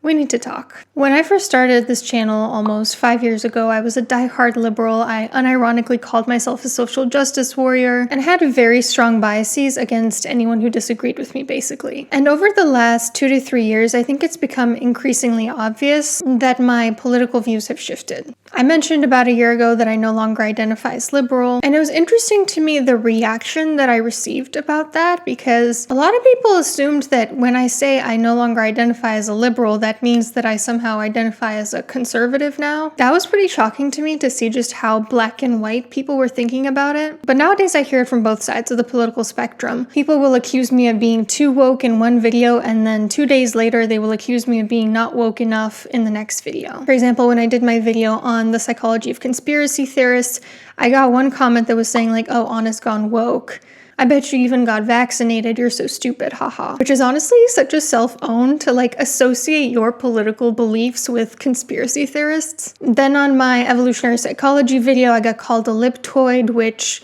We need to talk. When I first started this channel almost 5 years ago, I was a diehard liberal. I unironically called myself a social justice warrior and had very strong biases against anyone who disagreed with me, basically. And over the last 2 to 3 years, I think it's become increasingly obvious that my political views have shifted. I mentioned about a year ago that I no longer identify as liberal, and it was interesting to me the reaction that I received about that, because a lot of people assumed that when I say I no longer identify as a liberal, that means that I somehow identify as a conservative now. That was pretty shocking to me to see just how black and white people were thinking about it. But nowadays I hear it from both sides of the political spectrum. People will accuse me of being too woke in one video, and then 2 days later they will accuse me of being not woke enough in the next video. For example, when I did my video on the psychology of conspiracy theorists, I got one comment that was saying like, oh, Anna's gone woke. I bet you even got vaccinated, you're so stupid, haha. Which is honestly such a self-own to like associate your political beliefs with conspiracy theorists. Then on my evolutionary psychology video, I got called a libtoid, which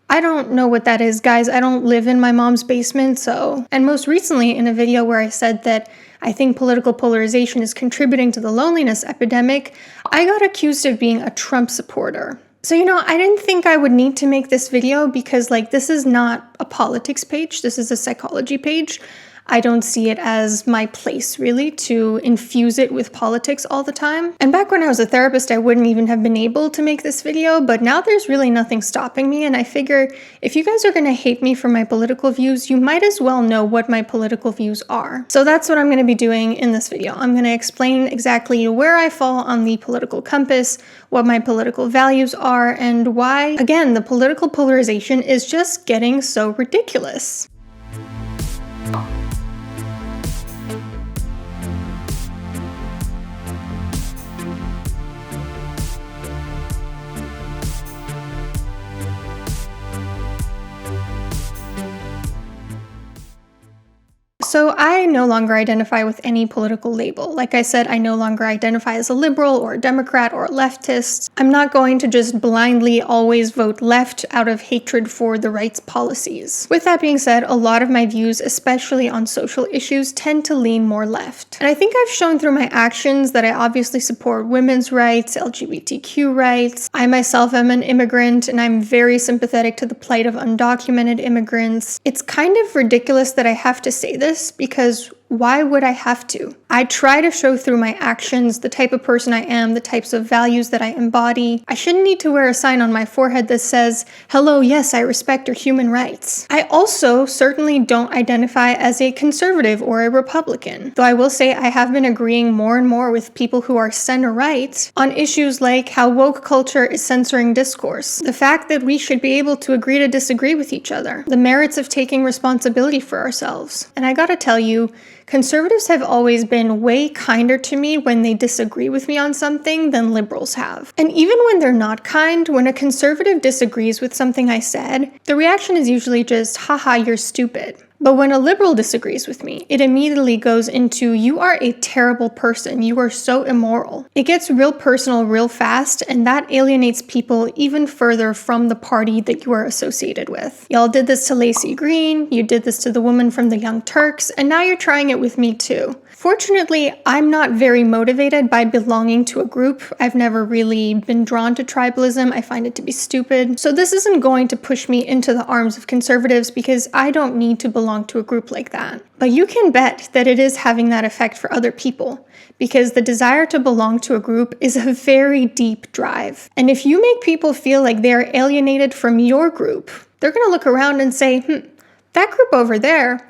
I don't know what that is, guys. I don't live in my mom's basement, so. And most recently in a video where I said that I think political polarization is contributing to the loneliness epidemic, I got accused of being a Trump supporter. So, I didn't think I would need to make this video because, this is not a politics page. This is a psychology page. I don't see it as my place, really, to infuse it with politics all the time. And back when I was a therapist, I wouldn't even have been able to make this video, but now there's really nothing stopping me, and I figure if you guys are gonna hate me for my political views, you might as well know what my political views are. So that's what I'm gonna be doing in this video. I'm gonna explain exactly where I fall on the political compass, what my political values are, and why, again, the political polarization is just getting so ridiculous. So I no longer identify with any political label. Like I said, I no longer identify as a liberal or a Democrat or a leftist. I'm not going to just blindly always vote left out of hatred for the right's policies. With that being said, a lot of my views, especially on social issues, tend to lean more left. And I think I've shown through my actions that I obviously support women's rights, LGBTQ rights. I myself am an immigrant, and I'm very sympathetic to the plight of undocumented immigrants. It's kind of ridiculous that I have to say this, because why would I have to? I try to show through my actions the type of person I am, the types of values that I embody. I shouldn't need to wear a sign on my forehead that says, hello, yes, I respect your human rights. I also certainly don't identify as a conservative or a Republican, though I will say I have been agreeing more and more with people who are center-right on issues like how woke culture is censoring discourse, the fact that we should be able to agree to disagree with each other, the merits of taking responsibility for ourselves. And I gotta tell you, conservatives have always been way kinder to me when they disagree with me on something than liberals have. And even when they're not kind, when a conservative disagrees with something I said, the reaction is usually just, haha, you're stupid. But when a liberal disagrees with me, it immediately goes into, you are a terrible person, you are so immoral. It gets real personal real fast, and that alienates people even further from the party that you are associated with. Y'all did this to Lacey Green, you did this to the woman from the Young Turks, and now you're trying it with me too. Fortunately, I'm not very motivated by belonging to a group. I've never really been drawn to tribalism. I find it to be stupid. So this isn't going to push me into the arms of conservatives because I don't need to belong to a group like that. But you can bet that it is having that effect for other people, because the desire to belong to a group is a very deep drive. And if you make people feel like they're alienated from your group, they're gonna look around and say, that group over there,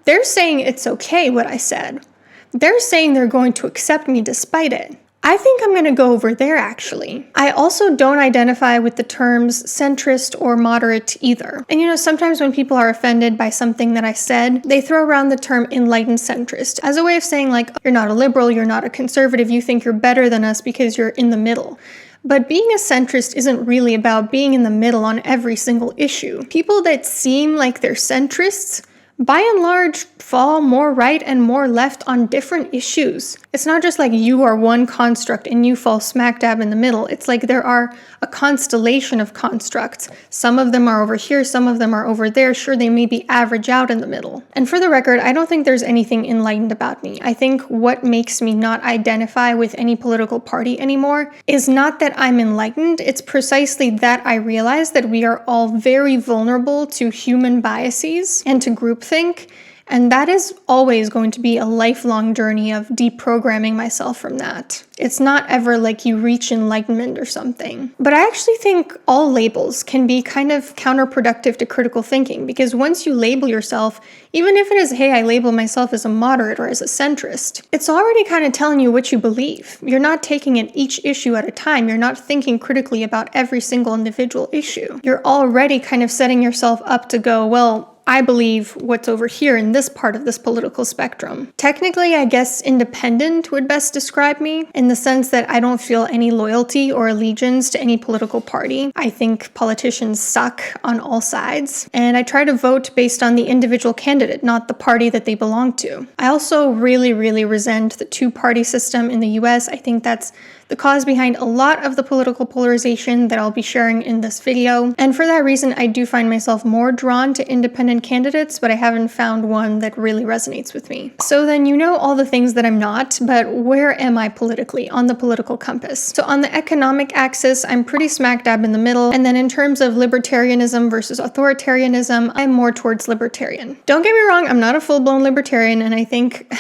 they're saying it's okay what I said. They're saying they're going to accept me despite it. I think I'm going to go over there, actually. I also don't identify with the terms centrist or moderate either. And sometimes when people are offended by something that I said, they throw around the term enlightened centrist as a way of saying like, you're not a liberal, you're not a conservative, you think you're better than us because you're in the middle. But being a centrist isn't really about being in the middle on every single issue. People that seem like they're centrists by and large, fall more right and more left on different issues. It's not just like you are one construct and you fall smack dab in the middle. It's like there are a constellation of constructs. Some of them are over here, some of them are over there. Sure, they may be average out in the middle. And for the record, I don't think there's anything enlightened about me. I think what makes me not identify with any political party anymore is not that I'm enlightened. It's precisely that I realize that we are all very vulnerable to human biases and to groupthink. And that is always going to be a lifelong journey of deprogramming myself from that. It's not ever like you reach enlightenment or something. But I actually think all labels can be kind of counterproductive to critical thinking, because once you label yourself, even if it is, hey, I label myself as a moderate or as a centrist, it's already kind of telling you what you believe. You're not taking it each issue at a time. You're not thinking critically about every single individual issue. You're already kind of setting yourself up to go, well, I believe what's over here in this part of this political spectrum. Technically, I guess independent would best describe me, in the sense that I don't feel any loyalty or allegiance to any political party. I think politicians suck on all sides, and I try to vote based on the individual candidate, not the party that they belong to. I also really resent the two-party system in the US. I think that's the cause behind a lot of the political polarization that I'll be sharing in this video. And for that reason, I do find myself more drawn to independent candidates, but I haven't found one that really resonates with me. So then you know all the things that I'm not, but where am I politically on the political compass? So on the economic axis, I'm pretty smack dab in the middle. And then in terms of libertarianism versus authoritarianism, I'm more towards libertarian. Don't get me wrong, I'm not a full-blown libertarian, and I think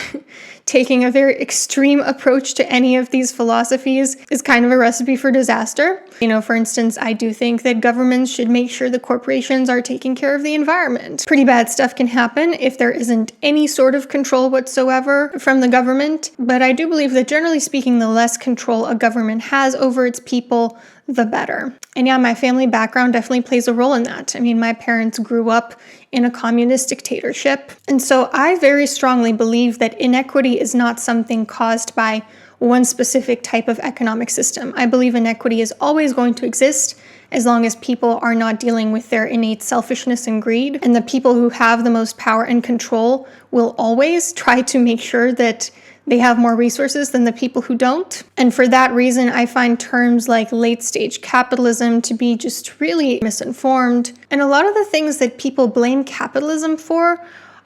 taking a very extreme approach to any of these philosophies is kind of a recipe for disaster. You know, for instance, I do think that governments should make sure the corporations are taking care of the environment. Pretty bad stuff can happen if there isn't any sort of control whatsoever from the government, but I do believe that generally speaking, the less control a government has over its people, the better. And yeah, my family background definitely plays a role in that. I mean, my parents grew up in a communist dictatorship. And so I very strongly believe that inequity is not something caused by one specific type of economic system. I believe inequity is always going to exist as long as people are not dealing with their innate selfishness and greed. And the people who have the most power and control will always try to make sure that they have more resources than the people who don't. And for that reason, I find terms like late-stage capitalism to be just really misinformed. And a lot of the things that people blame capitalism for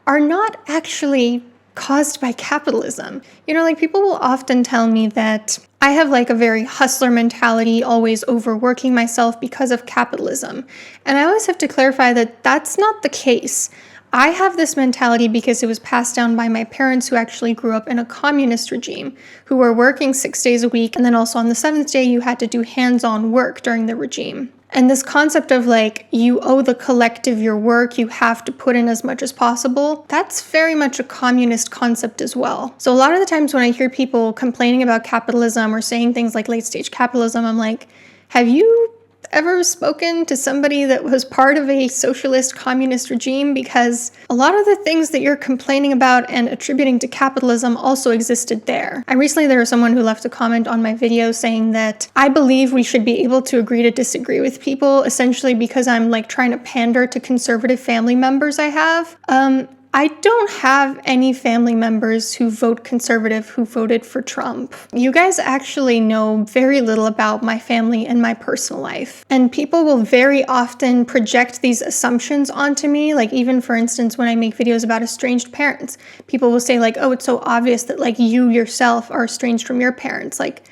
are not actually caused by capitalism. You know, like people will often tell me that I have like a very hustler mentality, always overworking myself because of capitalism. And I always have to clarify that that's not the case. I have this mentality because it was passed down by my parents, who actually grew up in a communist regime, who were working 6 days a week, and then also on the 7th day you had to do hands-on work during the regime. And this concept of like, you owe the collective your work, you have to put in as much as possible, that's very much a communist concept as well. So a lot of the times when I hear people complaining about capitalism or saying things like late-stage capitalism, I'm like, have you ever spoken to somebody that was part of a socialist communist regime? Because a lot of the things that you're complaining about and attributing to capitalism also existed there. And recently there was someone who left a comment on my video saying that I believe we should be able to agree to disagree with people, essentially because I'm like trying to pander to conservative family members I have. I don't have any family members who vote conservative who voted for Trump. You guys actually know very little about my family and my personal life. And people will very often project these assumptions onto me. Like even for instance, when I make videos about estranged parents, people will say like, oh, it's so obvious that like you yourself are estranged from your parents. Like,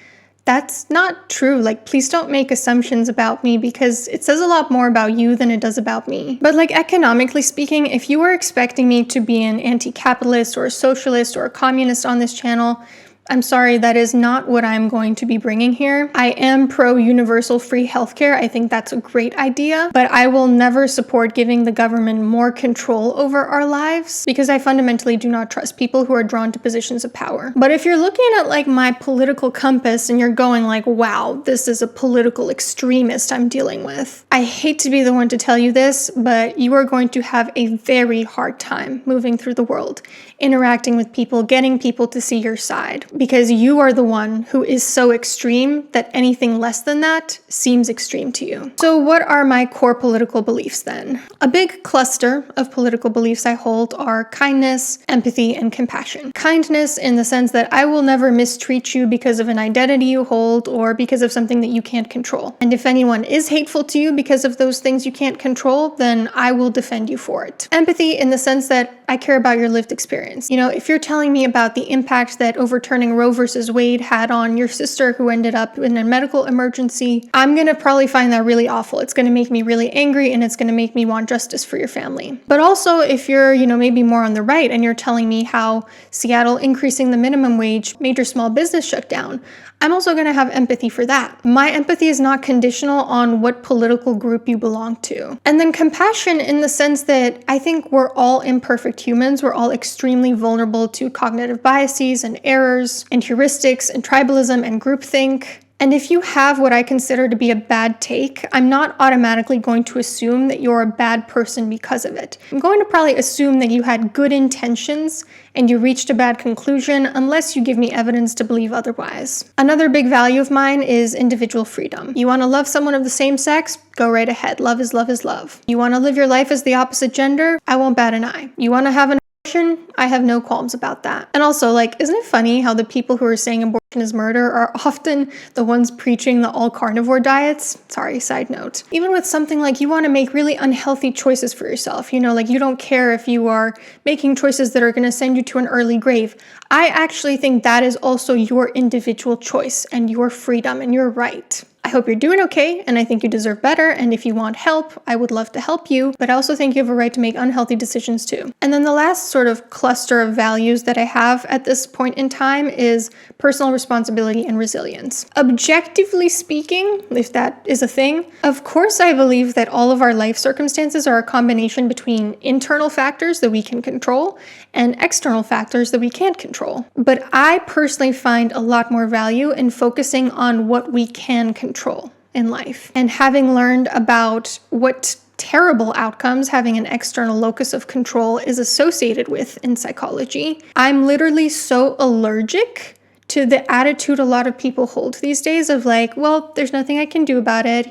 that's not true. Like, please don't make assumptions about me, because it says a lot more about you than it does about me. But like economically speaking, if you were expecting me to be an anti-capitalist or a socialist or a communist on this channel, I'm sorry, that is not what I'm going to be bringing here. I am pro-universal free healthcare. I think that's a great idea, but I will never support giving the government more control over our lives, because I fundamentally do not trust people who are drawn to positions of power. But if you're looking at like my political compass and you're going like, wow, this is a political extremist I'm dealing with, I hate to be the one to tell you this, but you are going to have a very hard time moving through the world. interacting with people, getting people to see your side, because you are the one who is so extreme that anything less than that seems extreme to you. So what are my core political beliefs then? A big cluster of political beliefs I hold are kindness, empathy, and compassion. Kindness in the sense that I will never mistreat you because of an identity you hold or because of something that you can't control. And if anyone is hateful to you because of those things you can't control, then I will defend you for it. Empathy in the sense that I care about your lived experience. You know, if you're telling me about the impact that overturning Roe versus Wade had on your sister who ended up in a medical emergency, I'm gonna probably find that really awful. It's gonna make me really angry and it's gonna make me want justice for your family. But also if you're, maybe more on the right and you're telling me how Seattle increasing the minimum wage made your small business shut down, I'm also going to have empathy for that. My empathy is not conditional on what political group you belong to. And then compassion in the sense that I think we're all imperfect humans. We're all extremely vulnerable to cognitive biases and errors and heuristics and tribalism and groupthink. And if you have what I consider to be a bad take, I'm not automatically going to assume that you're a bad person because of it. I'm going to probably assume that you had good intentions and you reached a bad conclusion unless you give me evidence to believe otherwise. Another big value of mine is individual freedom. You want to love someone of the same sex? Go right ahead. Love is love is love. You want to live your life as the opposite gender? I won't bat an eye. You want to have an abortion? I have no qualms about that. And also, isn't it funny how the people who are saying abortion is murder are often the ones preaching the all carnivore diets? Sorry, side note. Even with something like you want to make really unhealthy choices for yourself, you don't care if you are making choices that are going to send you to an early grave. I actually think that is also your individual choice and your freedom and your right. I hope you're doing okay, and I think you deserve better, and if you want help, I would love to help you, but I also think you have a right to make unhealthy decisions too. And then the last sort of cluster of values that I have at this point in time is personal responsibility and resilience. Objectively speaking, if that is a thing, of course I believe that all of our life circumstances are a combination between internal factors that we can control and external factors that we can't control. But I personally find a lot more value in focusing on what we can control in life. And having learned about what terrible outcomes having an external locus of control is associated with in psychology, I'm literally so allergic to the attitude a lot of people hold these days of well, there's nothing I can do about it,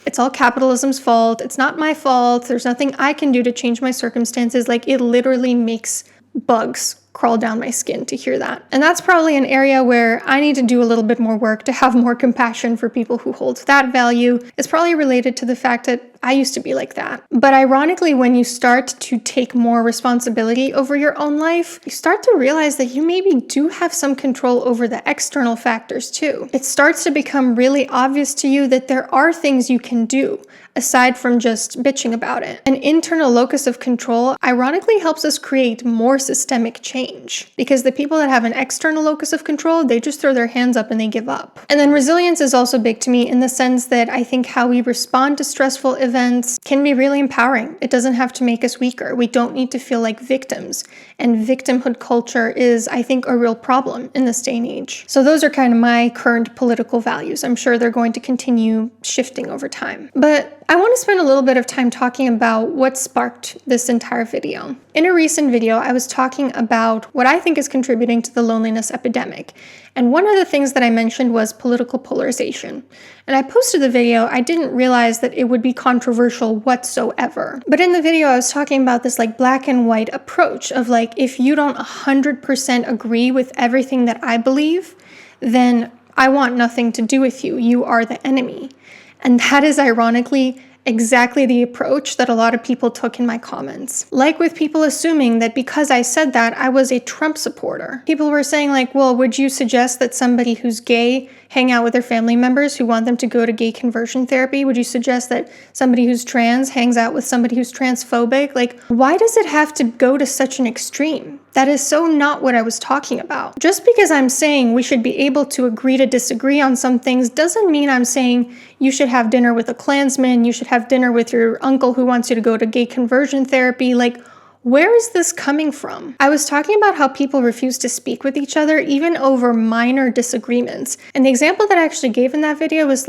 it's all capitalism's fault, it's not my fault, there's nothing I can do to change my circumstances. It literally makes bugs crawl down my skin to hear that. And that's probably an area where I need to do a little bit more work to have more compassion for people who hold that value. It's probably related to the fact that I used to be like that. But ironically, when you start to take more responsibility over your own life, you start to realize that you maybe do have some control over the external factors too. It starts to become really obvious to you that there are things you can do aside from just bitching about it. An internal locus of control ironically helps us create more systemic change, because the people that have an external locus of control, they just throw their hands up and they give up. And then resilience is also big to me in the sense that I think how we respond to stressful events can be really empowering. It doesn't have to make us weaker. We don't need to feel like victims. And victimhood culture is, I think, a real problem in this day and age. So those are kind of my current political values. I'm sure they're going to continue shifting over time. But I want to spend a little bit of time talking about what sparked this entire video. In a recent video, I was talking about what I think is contributing to the loneliness epidemic. And one of the things that I mentioned was political polarization. And I posted the video, I didn't realize that it would be controversial whatsoever. But in the video, I was talking about this black and white approach of if you don't 100% agree with everything that I believe, then I want nothing to do with you. You are the enemy. And that is ironically exactly the approach that a lot of people took in my comments. With people assuming that because I said that, I was a Trump supporter. People were saying well, would you suggest that somebody who's gay hang out with their family members who want them to go to gay conversion therapy? Would you suggest that somebody who's trans hangs out with somebody who's transphobic? Why does it have to go to such an extreme? That is so not what I was talking about. Just because I'm saying we should be able to agree to disagree on some things doesn't mean I'm saying you should have dinner with a Klansman, you should have dinner with your uncle who wants you to go to gay conversion therapy. Where is this coming from? I was talking about how people refuse to speak with each other even over minor disagreements. And the example that I actually gave in that video was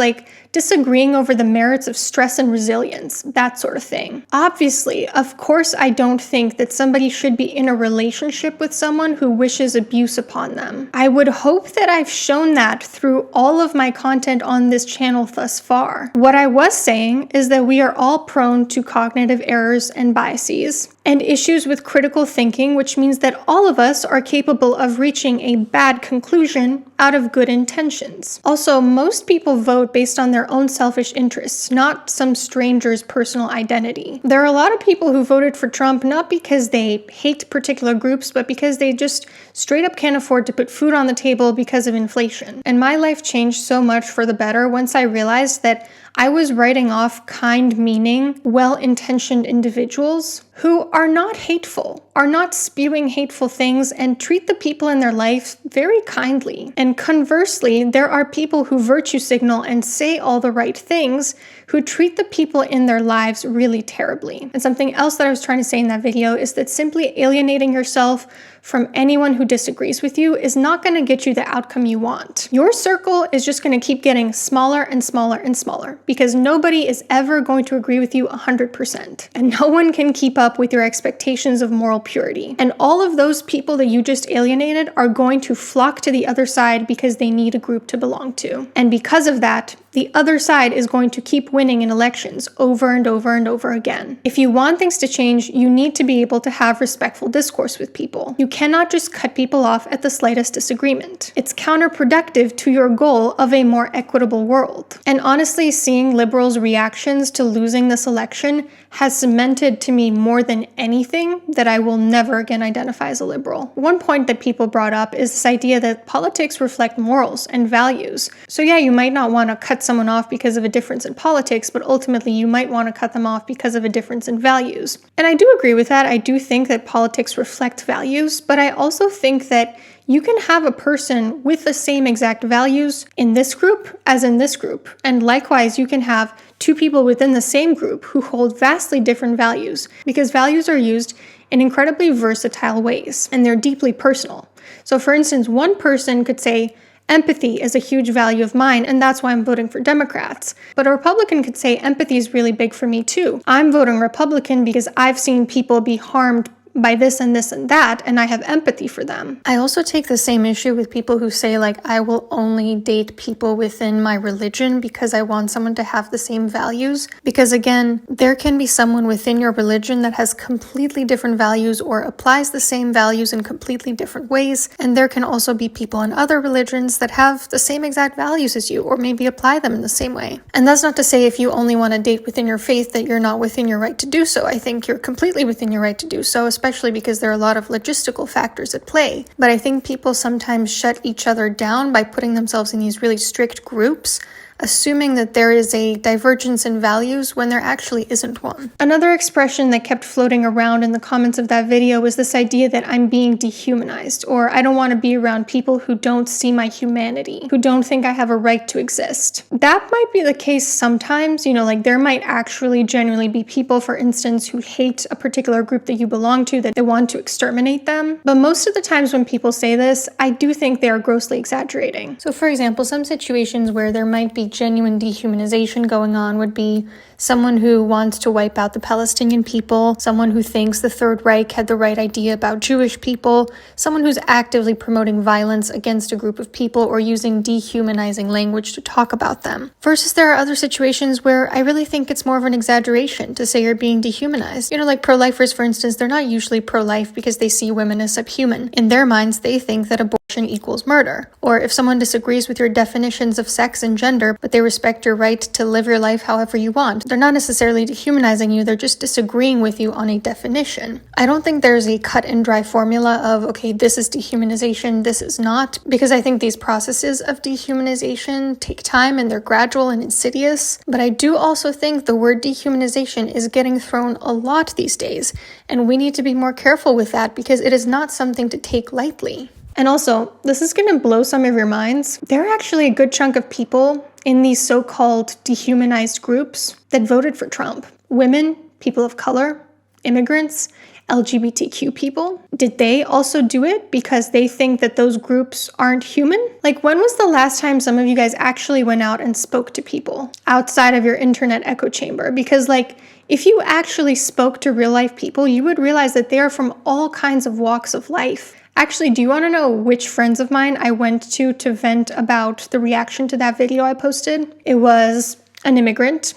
disagreeing over the merits of stress and resilience, that sort of thing. Obviously, of course, I don't think that somebody should be in a relationship with someone who wishes abuse upon them. I would hope that I've shown that through all of my content on this channel thus far. What I was saying is that we are all prone to cognitive errors and biases, and issues with critical thinking, which means that all of us are capable of reaching a bad conclusion out of good intentions. Also, most people vote based on their own selfish interests, not some stranger's personal identity. There are a lot of people who voted for Trump not because they hate particular groups, but because they just straight up can't afford to put food on the table because of inflation. And my life changed so much for the better once I realized that I was writing off kind-meaning, well-intentioned individuals who are not hateful, are not spewing hateful things, and treat the people in their life very kindly. And conversely, there are people who virtue signal and say all the right things who treat the people in their lives really terribly. And something else that I was trying to say in that video is that simply alienating yourself from anyone who disagrees with you is not going to get you the outcome you want. Your circle is just going to keep getting smaller and smaller and smaller because nobody is ever going to agree with you 100%. And no one can keep up with your expectations of moral purity. And all of those people that you just alienated are going to flock to the other side because they need a group to belong to. And because of that, the other side is going to keep winning in elections over and over and over again. If you want things to change, you need to be able to have respectful discourse with people. You cannot just cut people off at the slightest disagreement. It's counterproductive to your goal of a more equitable world. And honestly, seeing liberals' reactions to losing this election has cemented to me more than anything that I will never again identify as a liberal. One point that people brought up is this idea that politics reflect morals and values. So yeah, you might not want to cut someone off because of a difference in politics, but ultimately you might want to cut them off because of a difference in values. And I do agree with that. I do think that politics reflect values, but I also think that you can have a person with the same exact values in this group as in this group. And likewise, you can have two people within the same group who hold vastly different values, because values are used in incredibly versatile ways, and they're deeply personal. So for instance, one person could say, empathy is a huge value of mine, and that's why I'm voting for Democrats. But a Republican could say, empathy is really big for me too. I'm voting Republican because I've seen people be harmed by this and this and that, and I have empathy for them. I also take the same issue with people who say, like, I will only date people within my religion because I want someone to have the same values. Because again, there can be someone within your religion that has completely different values or applies the same values in completely different ways. And there can also be people in other religions that have the same exact values as you, or maybe apply them in the same way. And that's not to say if you only want to date within your faith that you're not within your right to do so. I think you're completely within your right to do so, especially because there are a lot of logistical factors at play. But I think people sometimes shut each other down by putting themselves in these really strict groups, assuming that there is a divergence in values when there actually isn't one. Another expression that kept floating around in the comments of that video was this idea that I'm being dehumanized, or I don't want to be around people who don't see my humanity, who don't think I have a right to exist. That might be the case sometimes, like there might actually genuinely be people, for instance, who hate a particular group that you belong to, that they want to exterminate them. But most of the times when people say this, I do think they are grossly exaggerating. So for example, some situations where there might be genuine dehumanization going on would be someone who wants to wipe out the Palestinian people, someone who thinks the Third Reich had the right idea about Jewish people, someone who's actively promoting violence against a group of people or using dehumanizing language to talk about them. Versus there are other situations where I really think it's more of an exaggeration to say you're being dehumanized. Like pro-lifers, for instance, they're not usually pro-life because they see women as subhuman. In their minds, they think that abortion equals murder. Or if someone disagrees with your definitions of sex and gender, but they respect your right to live your life however you want, they're not necessarily dehumanizing you, they're just disagreeing with you on a definition. I don't think there's a cut and dry formula of, okay, this is dehumanization, this is not, because I think these processes of dehumanization take time and they're gradual and insidious. But I do also think the word dehumanization is getting thrown a lot these days, and we need to be more careful with that because it is not something to take lightly. And also, this is going to blow some of your minds. There are actually a good chunk of people in these so-called dehumanized groups that voted for Trump. Women, people of color, immigrants, LGBTQ people? Did they also do it because they think that those groups aren't human? Like, when was the last time some of you guys actually went out and spoke to people outside of your internet echo chamber? Because, like, if you actually spoke to real life people, you would realize that they are from all kinds of walks of life. Actually, do you want to know which friends of mine I went to vent about the reaction to that video I posted? It was an immigrant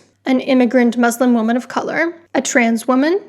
Muslim woman of color, a trans woman,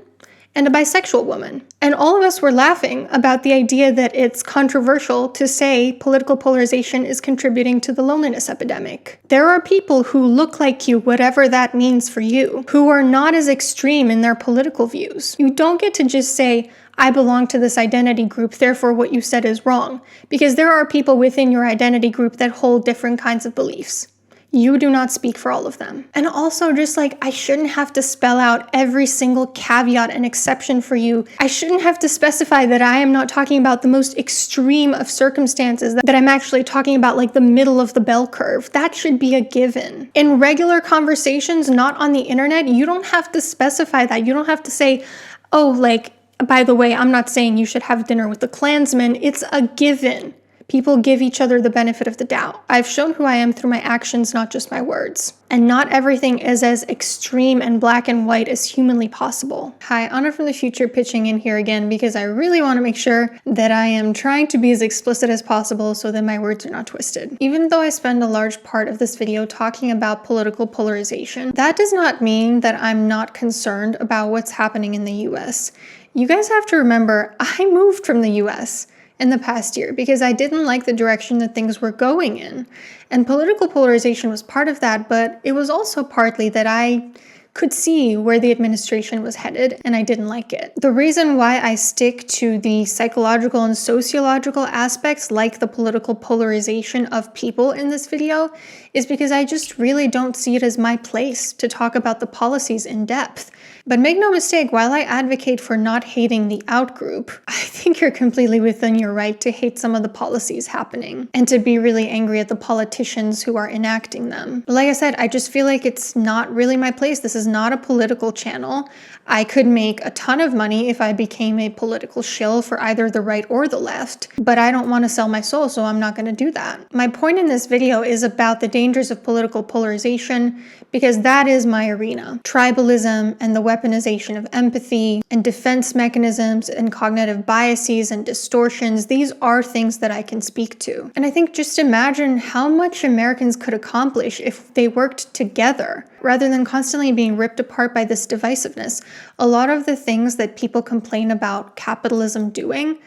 and a bisexual woman. And all of us were laughing about the idea that it's controversial to say political polarization is contributing to the loneliness epidemic. There are people who look like you, whatever that means for you, who are not as extreme in their political views. You don't get to just say, I belong to this identity group, therefore what you said is wrong, because there are people within your identity group that hold different kinds of beliefs. You do not speak for all of them. And also, just like, I shouldn't have to spell out every single caveat and exception for you. I shouldn't have to specify that I am not talking about the most extreme of circumstances, that I'm actually talking about like the middle of the bell curve. That should be a given. In regular conversations, not on the internet, you don't have to specify that. You don't have to say, oh, like, by the way, I'm not saying you should have dinner with the Klansmen. It's a given. People give each other the benefit of the doubt. I've shown who I am through my actions, not just my words. And not everything is as extreme and black and white as humanly possible. Hi, Anna from the future pitching in here again because I really want to make sure that I am trying to be as explicit as possible so that my words are not twisted. Even though I spend a large part of this video talking about political polarization, that does not mean that I'm not concerned about what's happening in the US. You guys have to remember, I moved from the US in the past year because I didn't like the direction that things were going in. And political polarization was part of that, but it was also partly that I could see where the administration was headed and I didn't like it. The reason why I stick to the psychological and sociological aspects like the political polarization of people in this video is because I just really don't see it as my place to talk about the policies in depth. But make no mistake, while I advocate for not hating the outgroup, I think you're completely within your right to hate some of the policies happening and to be really angry at the politicians who are enacting them. But like I said, I just feel like it's not really my place. This is not a political channel. I could make a ton of money if I became a political shill for either the right or the left, but I don't want to sell my soul, so I'm not going to do that. My point in this video is about the dangers of political polarization because that is my arena. Tribalism and the weaponization of empathy and defense mechanisms and cognitive biases and distortions, these are things that I can speak to. And I think just imagine how much Americans could accomplish if they worked together rather than constantly being ripped apart by this divisiveness. A lot of the things that people complain about capitalism doing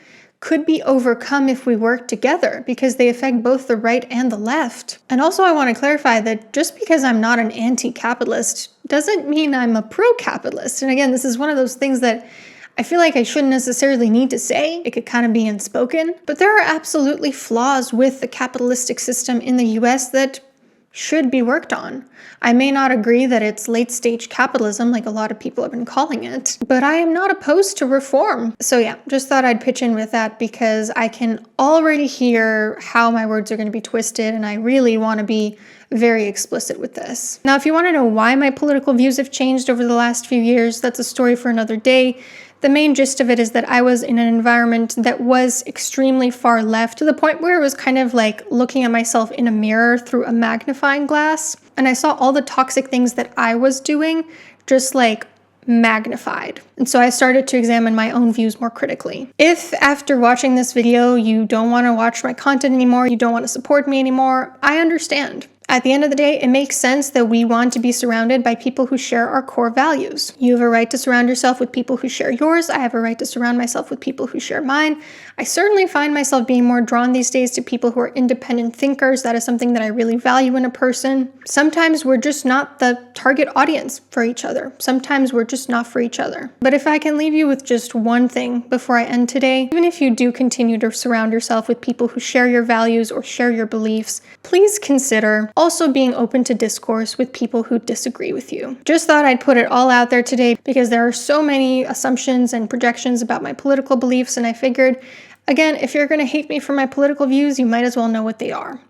could be overcome if we work together because they affect both the right and the left. And also I want to clarify that just because I'm not an anti-capitalist doesn't mean I'm a pro-capitalist. And again, this is one of those things that I feel like I shouldn't necessarily need to say. It could kind of be unspoken. But there are absolutely flaws with the capitalistic system in the US that should be worked on. I may not agree that it's late-stage capitalism like a lot of people have been calling it, but I am not opposed to reform. So yeah, just thought I'd pitch in with that because I can already hear how my words are going to be twisted and I really want to be very explicit with this. Now, if you want to know why my political views have changed over the last few years, that's a story for another day. The main gist of it is that I was in an environment that was extremely far left to the point where it was kind of like looking at myself in a mirror through a magnifying glass. And I saw all the toxic things that I was doing just like magnified. And so I started to examine my own views more critically. If after watching this video, you don't want to watch my content anymore, you don't want to support me anymore, I understand. At the end of the day, it makes sense that we want to be surrounded by people who share our core values. You have a right to surround yourself with people who share yours. I have a right to surround myself with people who share mine. I certainly find myself being more drawn these days to people who are independent thinkers. That is something that I really value in a person. Sometimes we're just not the target audience for each other. Sometimes we're just not for each other. But if I can leave you with just one thing before I end today, even if you do continue to surround yourself with people who share your values or share your beliefs, please consider also being open to discourse with people who disagree with you. Just thought I'd put it all out there today because there are so many assumptions and projections about my political beliefs, and I figured, again, if you're going to hate me for my political views, you might as well know what they are.